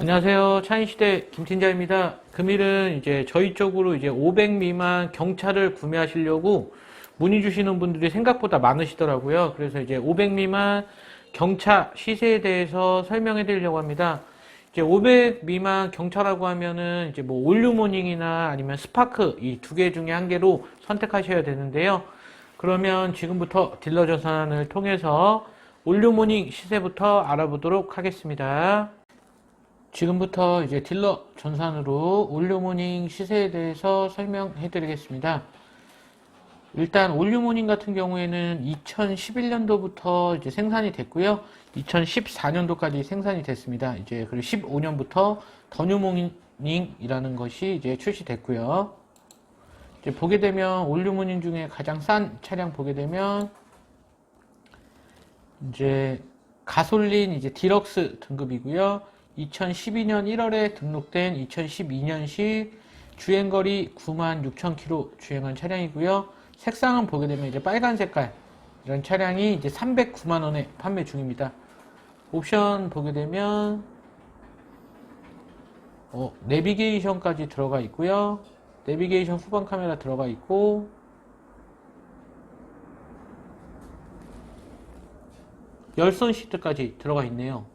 안녕하세요. 차인시대 김팀장입니다. 금일은 이제 저희 쪽으로 이제 500 미만 경차를 구매하시려고 문의 주시는 분들이 생각보다 많으시더라고요. 그래서 이제 500 미만 경차 시세에 대해서 설명해 드리려고 합니다. 이제 500 미만 경차라고 하면은 이제 뭐 올류모닝이나 아니면 스파크 이 두 개 중에 한 개로 선택하셔야 되는데요. 그러면 지금부터 딜러 전산을 통해서 올류모닝 시세부터 알아보도록 하겠습니다. 지금부터 이제 딜러 전산으로 올류모닝 시세에 대해서 설명해 드리겠습니다. 일단 올류모닝 같은 경우에는 2011년도부터 이제 생산이 됐고요. 2014년도까지 생산이 됐습니다. 이제 그리고 15년부터 더뉴모닝이라는 것이 이제 출시됐고요. 이제 보게 되면 올류모닝 중에 가장 싼 차량 보게 되면 이제 가솔린 이제 디럭스 등급이고요. 2012년 1월에 등록된 2012년식 주행거리 96,000km 주행한 차량이고요. 색상은 보게 되면 이제 빨간 색깔 이런 차량이 이제 309만원에 판매 중입니다. 옵션 보게 되면 내비게이션까지 들어가 있고요. 내비게이션 후방 카메라 들어가 있고 열선 시트까지 들어가 있네요.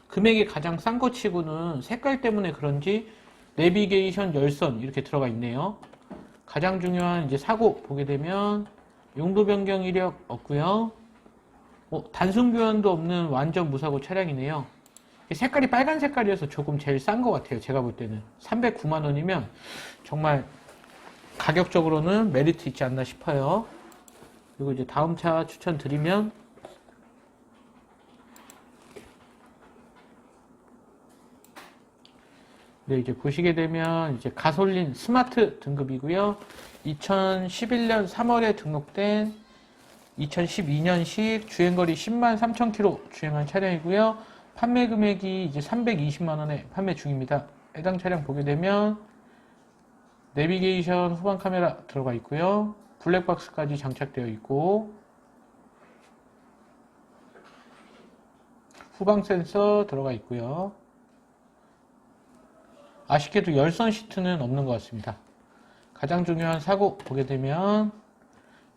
금액이 가장 싼 것 치고는 색깔 때문에 그런지 내비게이션 열선 이렇게 들어가 있네요. 가장 중요한 이제 사고 보게 되면 용도 변경 이력 없고요. 단순 교환도 없는 완전 무사고 차량이네요. 색깔이 빨간 색깔이어서 조금 제일 싼 것 같아요. 제가 볼 때는 309만 원이면 정말 가격적으로는 메리트 있지 않나 싶어요. 그리고 이제 다음 차 추천드리면 네, 이제 보시게 되면 이제 가솔린 스마트 등급이고요. 2011년 3월에 등록된 2012년식 주행거리 10만 3,000km 주행한 차량이고요. 판매 금액이 이제 320만 원에 판매 중입니다. 해당 차량 보게 되면 내비게이션 후방 카메라 들어가 있고요. 블랙박스까지 장착되어 있고 후방 센서 들어가 있고요. 아쉽게도 열선 시트는 없는 것 같습니다. 가장 중요한 사고 보게 되면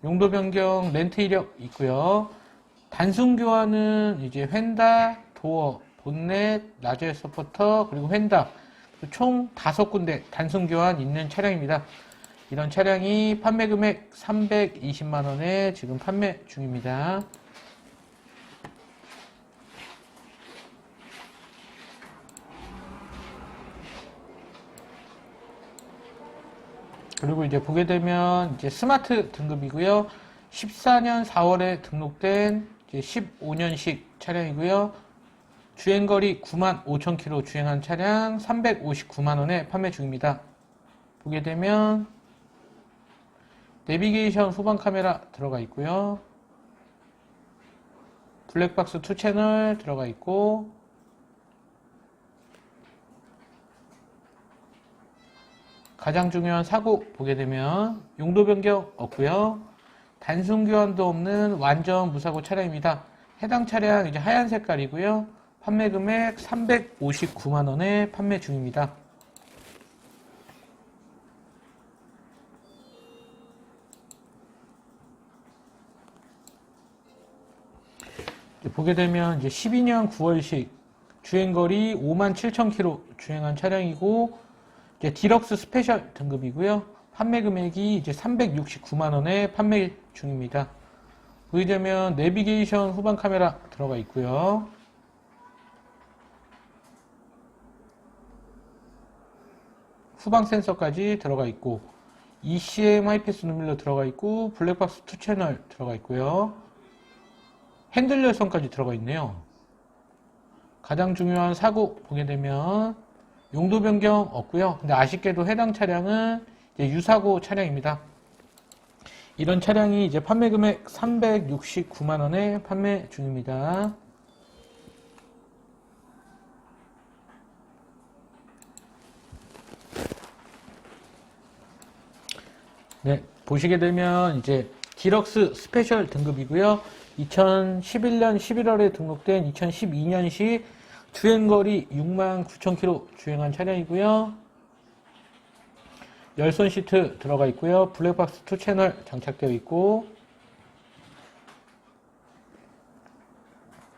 용도 변경 렌트 이력 있고요. 단순 교환은 이제 휀다, 도어, 본넷, 라저 서포터, 그리고 휀다 총 5군데 단순 교환 있는 차량입니다. 이런 차량이 판매 금액 320만 원에 지금 판매 중입니다. 그리고 이제 보게 되면 이제 스마트 등급이고요. 14년 4월에 등록된 이제 15년식 차량이고요. 주행거리 95,000km 주행한 차량 359만 원에 판매 중입니다. 보게 되면 내비게이션 후방 카메라 들어가 있고요. 블랙박스 2채널 들어가 있고 가장 중요한 사고 보게 되면 용도 변경 없고요. 단순 교환도 없는 완전 무사고 차량입니다. 해당 차량 이제 하얀 색깔이고요. 판매 금액 359만 원에 판매 중입니다. 보게 되면 이제 12년 9월식 주행거리 57,000km 주행한 차량이고 이제 디럭스 스페셜 등급이고요. 판매 금액이 이제 369만 원에 판매 중입니다. 보게 되면 내비게이션 후방 카메라 들어가 있고요. 후방 센서까지 들어가 있고 ECM 하이패스 눈밀러 들어가 있고 블랙박스 2채널 들어가 있고요. 핸들 열선까지 들어가 있네요. 가장 중요한 사고 보게 되면 용도 변경 없고요. 근데 아쉽게도 해당 차량은 이제 유사고 차량입니다. 이런 차량이 이제 판매 금액 369만 원에 판매 중입니다. 네, 보시게 되면 이제 디럭스 스페셜 등급이고요. 2011년 11월에 등록된 2012년식 주행거리 69,000km 주행한 차량이고요. 열선 시트 들어가 있고요. 블랙박스 2채널 장착되어 있고,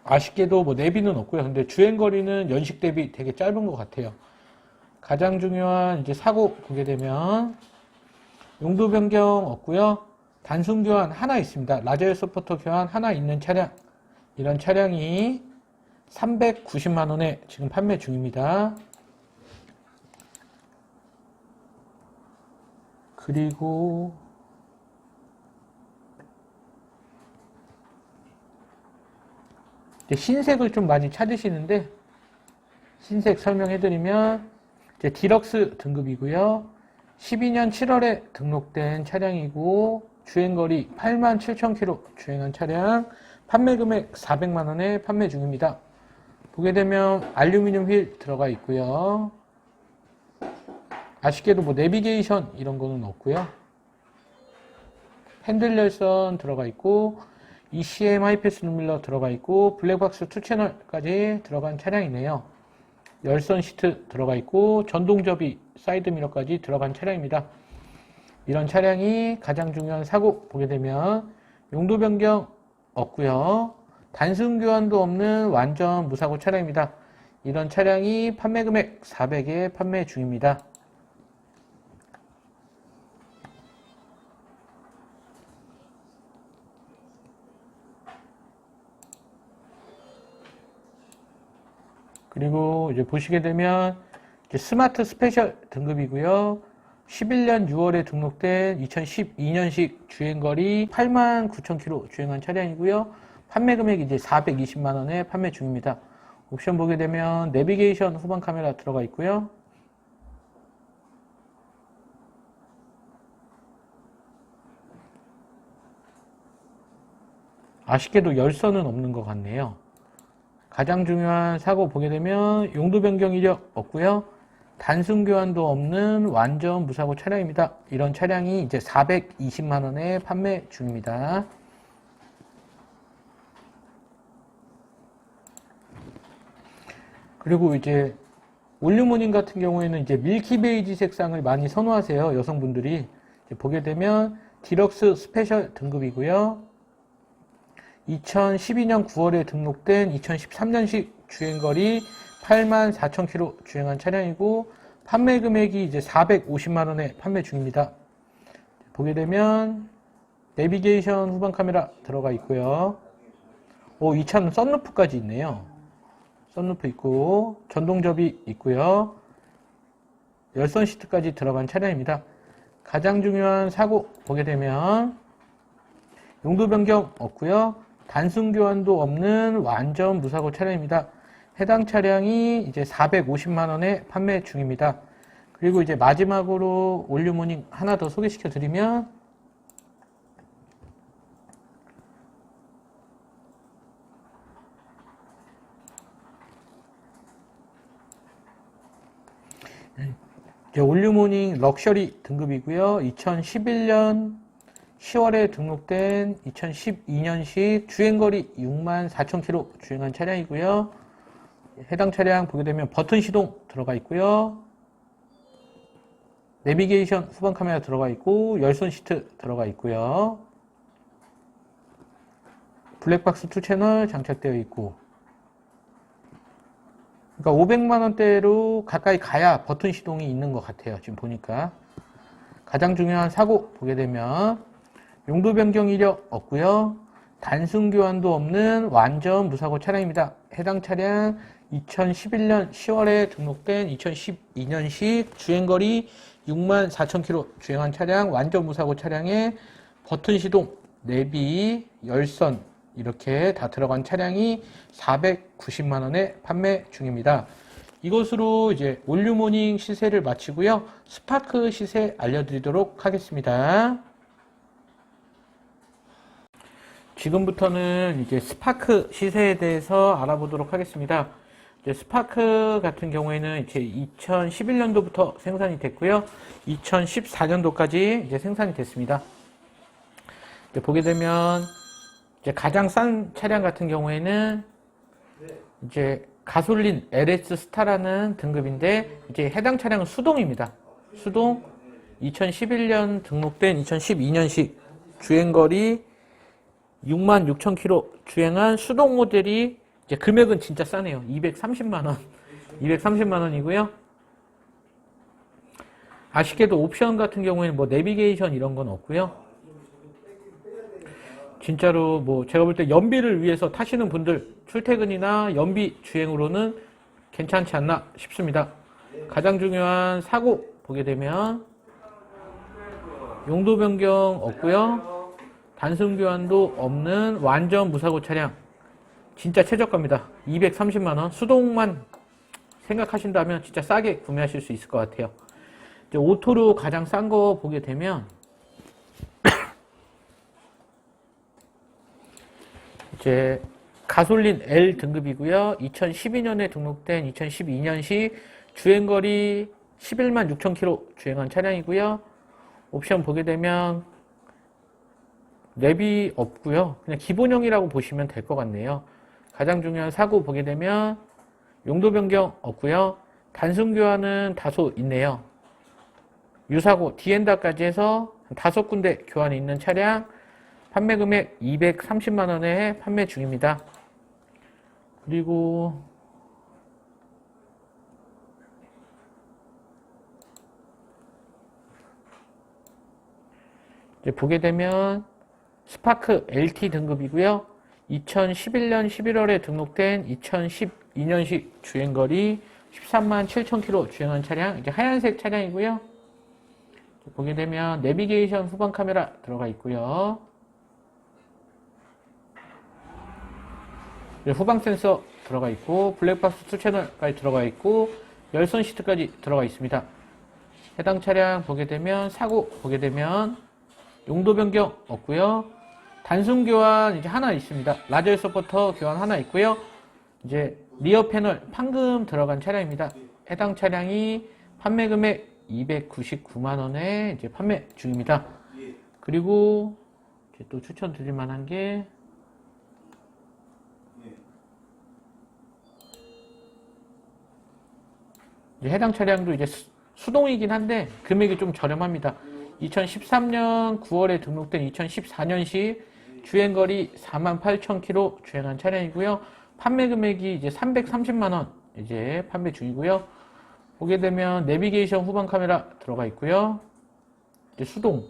아쉽게도 뭐 내비는 없고요. 근데 주행거리는 연식 대비 되게 짧은 것 같아요. 가장 중요한 이제 사고 보게 되면 용도 변경 없고요. 단순 교환 하나 있습니다. 라젤 서포터 교환 하나 있는 차량. 이런 차량이 390만원에 지금 판매 중입니다. 그리고 이제 흰색을 좀 많이 찾으시는데, 흰색 설명해드리면 이제 디럭스 등급이고요. 12년 7월에 등록된 차량이고, 주행거리 87,000km 주행한 차량, 판매 금액 400만원에 판매 중입니다. 보게 되면 알루미늄 휠 들어가 있고요. 아쉽게도 뭐 내비게이션 이런 거는 없고요. 핸들 열선 들어가 있고, ECM 하이패스 룸밀러 들어가 있고, 블랙박스 2채널까지 들어간 차량이네요. 열선 시트 들어가 있고, 전동접이 사이드미러까지 들어간 차량입니다. 이런 차량이 가장 중요한 사고 보게 되면 용도 변경 없고요. 단순 교환도 없는 완전 무사고 차량입니다. 이런 차량이 판매 금액 400에 판매 중입니다. 그리고 이제 보시게 되면 이제 스마트 스페셜 등급이고요. 11년 6월에 등록된 2012년식 주행거리 89,000km 주행한 차량이고요. 판매 금액이 이제 420만원에 판매 중입니다. 옵션 보게 되면 내비게이션 후방 카메라 들어가 있고요. 아쉽게도 열선은 없는 것 같네요. 가장 중요한 사고 보게 되면 용도 변경 이력 없고요. 단순 교환도 없는 완전 무사고 차량입니다. 이런 차량이 이제 420만원에 판매 중입니다. 그리고 이제 올류모닝 같은 경우에는 이제 밀키 베이지 색상을 많이 선호하세요. 여성분들이. 보게 되면 디럭스 스페셜 등급이고요. 2012년 9월에 등록된 2013년식 주행거리 84,000km 주행한 차량이고, 판매 금액이 이제 450만원에 판매 중입니다. 보게 되면 내비게이션 후방 카메라 들어가 있고요. 이 차는 썬루프까지 있네요. 썬루프 있고, 전동접이 있고요. 열선 시트까지 들어간 차량입니다. 가장 중요한 사고 보게 되면 용도 변경 없고요. 단순 교환도 없는 완전 무사고 차량입니다. 해당 차량이 이제 450만원에 판매 중입니다. 그리고 이제 마지막으로 올류모닝 하나 더 소개시켜 드리면, 올류모닝 럭셔리 등급이고요. 2011년 10월에 등록된 2012년식 주행거리 64,000km 주행한 차량이고요. 해당 차량 보게 되면 버튼 시동 들어가 있고요. 내비게이션 후방 카메라 들어가 있고, 열선 시트 들어가 있고요. 블랙박스 2채널 장착되어 있고, 그러니까 500만원대로 가까이 가야 버튼 시동이 있는 것 같아요. 지금 보니까. 가장 중요한 사고 보게 되면 용도 변경 이력 없고요. 단순 교환도 없는 완전 무사고 차량입니다. 해당 차량 2011년 10월에 등록된 2012년식 주행거리 64,000km 주행한 차량, 완전 무사고 차량에 버튼 시동, 내비, 열선 이렇게 다 들어간 차량이 490만원에 판매 중입니다. 이것으로 이제 올류모닝 시세를 마치고요. 스파크 시세 알려드리도록 하겠습니다. 지금부터는 이제 스파크 시세에 대해서 알아보도록 하겠습니다. 이제 스파크 같은 경우에는 이제 2011년도부터 생산이 됐고요. 2014년도까지 이제 생산이 됐습니다. 이제 보게 되면 이제 가장 싼 차량 같은 경우에는 이제 가솔린 LS 스타라는 등급인데 이제 해당 차량은 수동입니다. 수동 2011년 등록된 2012년식 주행거리 66,000km 주행한 수동 모델이 이제 금액은 진짜 싸네요. 230만 원. 230만 원이고요. 아쉽게도 옵션 같은 경우에는 뭐 내비게이션 이런 건 없고요. 진짜로 뭐 제가 볼 때 연비를 위해서 타시는 분들 출퇴근이나 연비 주행으로는 괜찮지 않나 싶습니다. 가장 중요한 사고 보게 되면 용도 변경 없고요. 단순 교환도 없는 완전 무사고 차량. 진짜 최저가입니다. 230만 원. 수동만 생각하신다면 진짜 싸게 구매하실 수 있을 것 같아요. 이제 오토로 가장 싼 거 보게 되면 이제 가솔린 L 등급이고요. 2012년에 등록된 2012년식 주행거리 11만 6천 km 주행한 차량이고요. 옵션 보게 되면 내비 없고요. 그냥 기본형이라고 보시면 될 것 같네요. 가장 중요한 사고 보게 되면 용도 변경 없고요. 단순 교환은 다소 있네요. 유사고 디엔다까지 해서 5군데 교환이 있는 차량, 판매 금액 230만 원에 판매 중입니다. 그리고 이제 보게 되면 스파크 LT 등급이고요. 2011년 11월에 등록된 2012년식 주행거리 13만 7천 km 주행한 차량, 이제 하얀색 차량이고요. 보게 되면 내비게이션 후방 카메라 들어가 있고요. 후방 센서 들어가 있고 블랙박스 2채널까지 들어가 있고 열선 시트까지 들어가 있습니다. 해당 차량 보게 되면 사고 보게 되면 용도 변경 없고요. 단순 교환 이제 하나 있습니다. 라젤 서포터 교환 하나 있고요. 이제 리어 패널 판금 들어간 차량입니다. 해당 차량이 판매 금액 299만 원에 이제 판매 중입니다. 그리고 이제 또 추천드릴 만한 게 이제 해당 차량도 이제 수동이긴 한데 금액이 좀 저렴합니다. 2013년 9월에 등록된 2014년식 주행거리 48,000km 주행한 차량이고요. 판매 금액이 이제 330만 원 이제 판매 중이고요. 보게 되면 내비게이션 후방 카메라 들어가 있고요. 이제 수동.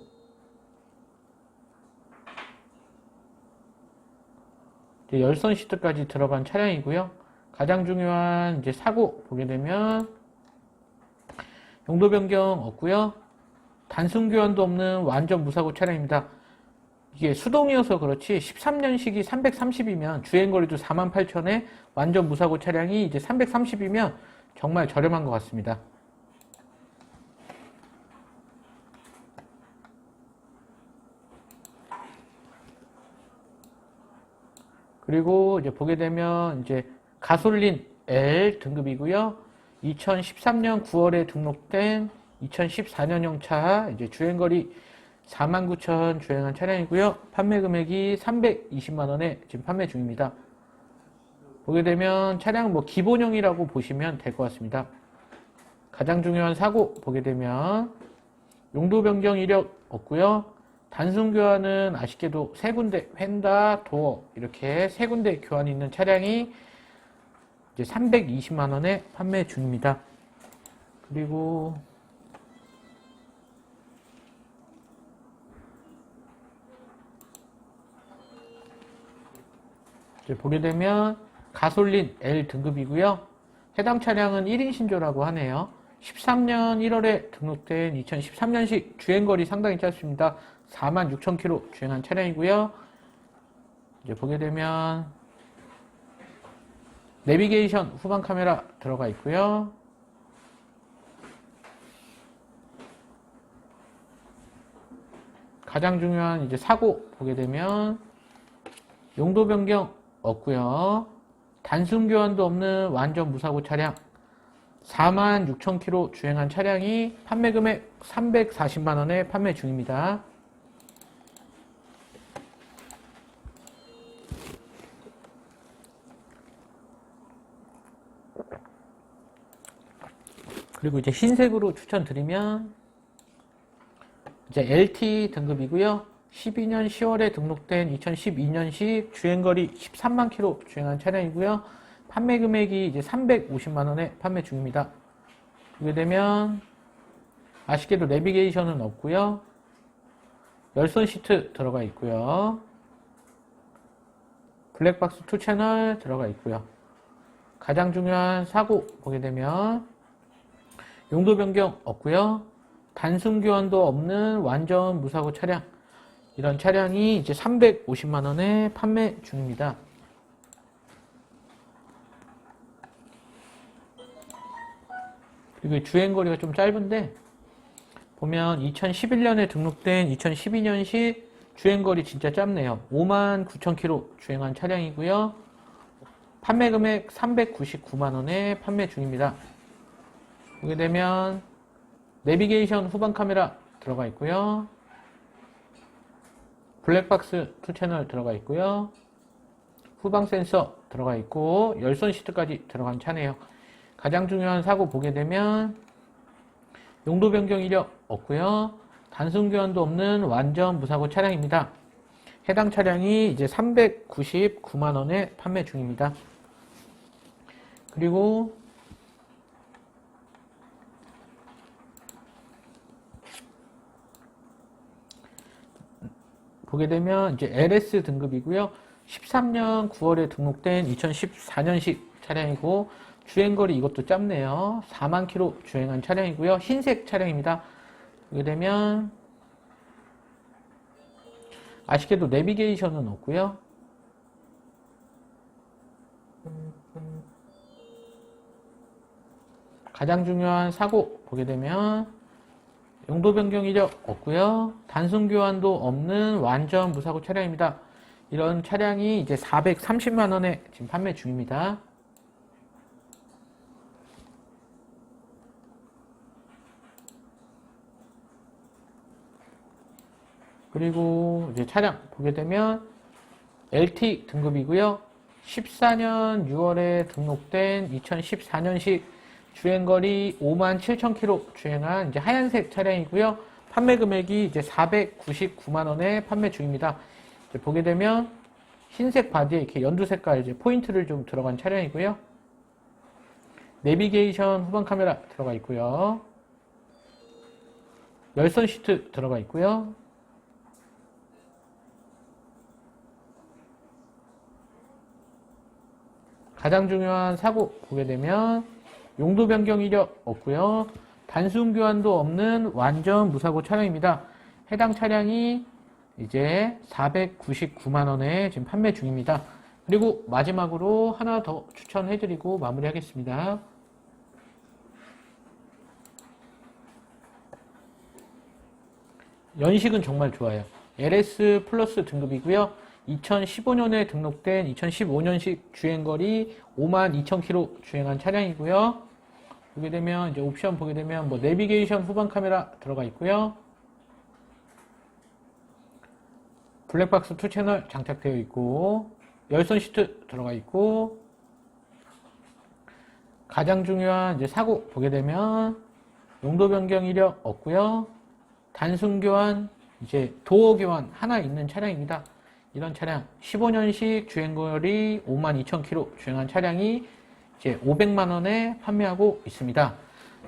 이제 열선 시트까지 들어간 차량이고요. 가장 중요한 이제 사고 보게 되면 용도 변경 없고요. 단순 교환도 없는 완전 무사고 차량입니다. 이게 수동이어서 그렇지 13년식이 330이면 주행거리도 48,000에 완전 무사고 차량이 이제 330이면 정말 저렴한 것 같습니다. 그리고 이제 보게 되면 이제 가솔린 L 등급이고요. 2013년 9월에 등록된 2014년형 차 이제 주행거리 49,000 주행한 차량이고요. 판매 금액이 320만 원에 지금 판매 중입니다. 보게 되면 차량 뭐 기본형이라고 보시면 될 것 같습니다. 가장 중요한 사고 보게 되면 용도 변경 이력 없고요. 단순 교환은 아쉽게도 3군데 휀다, 도어 이렇게 3군데 교환이 있는 차량이 이제 320만 원에 판매 중입니다. 그리고 이제 보게 되면 가솔린 L 등급이고요. 해당 차량은 1인 신조라고 하네요. 13년 1월에 등록된 2013년식 주행거리 상당히 짧습니다. 46,000km 주행한 차량이고요. 이제 보게 되면 내비게이션 후방 카메라 들어가 있고요. 가장 중요한 이제 사고 보게 되면 용도 변경 없고요. 단순 교환도 없는 완전 무사고 차량 46,000km 주행한 차량이 판매 금액 340만 원에 판매 중입니다. 그리고 이제 흰색으로 추천드리면 이제 LT 등급이고요. 12년 10월에 등록된 2012년식 주행거리 13만 킬로 주행한 차량이고요. 판매 금액이 이제 350만 원에 판매 중입니다. 보게 되면 아쉽게도 내비게이션은 없고요. 열선 시트 들어가 있고요. 블랙박스 2채널 들어가 있고요. 가장 중요한 사고 보게 되면 용도 변경 없고요. 단순 교환도 없는 완전 무사고 차량. 이런 차량이 이제 350만 원에 판매 중입니다. 그리고 주행거리가 좀 짧은데 보면 2011년에 등록된 2012년식 주행거리 진짜 짧네요. 59,000km 주행한 차량이고요. 판매 금액 399만 원에 판매 중입니다. 보게 되면 내비게이션 후방 카메라 들어가 있고요. 블랙박스 2채널 들어가 있고요. 후방 센서 들어가 있고 열선 시트까지 들어간 차네요. 가장 중요한 사고 보게 되면 용도 변경 이력 없고요. 단순 교환도 없는 완전 무사고 차량입니다. 해당 차량이 이제 399만 원에 판매 중입니다. 그리고 보게 되면 이제 LS 등급이고요. 13년 9월에 등록된 2014년식 차량이고 주행거리 이것도 짧네요. 4만 킬로 주행한 차량이고요. 흰색 차량입니다. 보게 되면 아쉽게도 내비게이션은 없고요. 가장 중요한 사고 보게 되면 용도 변경 이력 없고요. 단순 교환도 없는 완전 무사고 차량입니다. 이런 차량이 이제 430만 원에 지금 판매 중입니다. 그리고 이제 차량 보게 되면 LT 등급이고요. 14년 6월에 등록된 2014년식 주행거리 57,000km 주행한 이제 하얀색 차량이고요. 판매 금액이 이제 499만 원에 판매 중입니다. 이제 보게 되면 흰색 바디에 이렇게 연두 색깔 이제 포인트를 좀 들어간 차량이고요. 내비게이션 후방 카메라 들어가 있고요. 열선 시트 들어가 있고요. 가장 중요한 사고 보게 되면 용도 변경 이력 없고요. 단순 교환도 없는 완전 무사고 차량입니다. 해당 차량이 이제 499만 원에 지금 판매 중입니다. 그리고 마지막으로 하나 더 추천해드리고 마무리하겠습니다. 연식은 정말 좋아요. LS 플러스 등급이고요. 2015년에 등록된 2015년식 주행거리 52,000km 주행한 차량이고요. 보게 되면 이제 옵션 보게 되면 뭐 내비게이션 후방 카메라 들어가 있고요. 블랙박스 2채널 장착되어 있고 열선 시트 들어가 있고 가장 중요한 이제 사고 보게 되면 용도 변경 이력 없고요. 단순 교환 이제 도어 교환 하나 있는 차량입니다. 이런 차량 15년식 주행거리 52,000km 주행한 차량이 이제 500만 원에 판매하고 있습니다.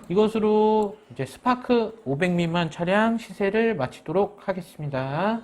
이것으로 이제 스파크 500 미만 차량 시세를 마치도록 하겠습니다.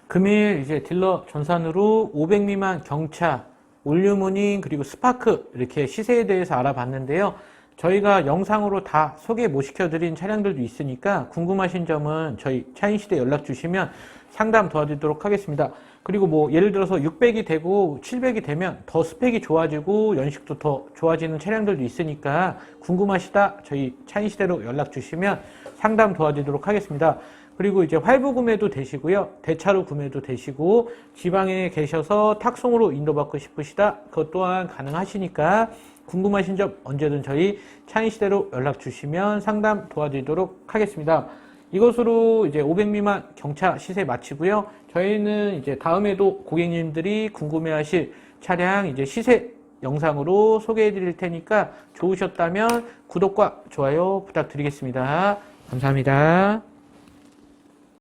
금일 이제 딜러 전산으로 500 미만 경차, 올류무닝 그리고 스파크 이렇게 시세에 대해서 알아봤는데요. 저희가 영상으로 다 소개 못 시켜드린 차량들도 있으니까 궁금하신 점은 저희 차인시대 연락 주시면 상담 도와드리도록 하겠습니다. 그리고 뭐 예를 들어서 600이 되고 700이 되면 더 스펙이 좋아지고 연식도 더 좋아지는 차량들도 있으니까 궁금하시다 저희 차인시대로 연락 주시면 상담 도와드리도록 하겠습니다. 그리고 이제 활부 구매도 되시고요. 대차로 구매도 되시고 지방에 계셔서 탁송으로 인도받고 싶으시다 그것 또한 가능하시니까 궁금하신 점 언제든 저희 차인시대로 연락 주시면 상담 도와드리도록 하겠습니다. 이것으로 이제 500 미만 경차 시세 마치고요. 저희는 이제 다음에도 고객님들이 궁금해하실 차량 이제 시세 영상으로 소개해 드릴 테니까 좋으셨다면 구독과 좋아요 부탁드리겠습니다. 감사합니다.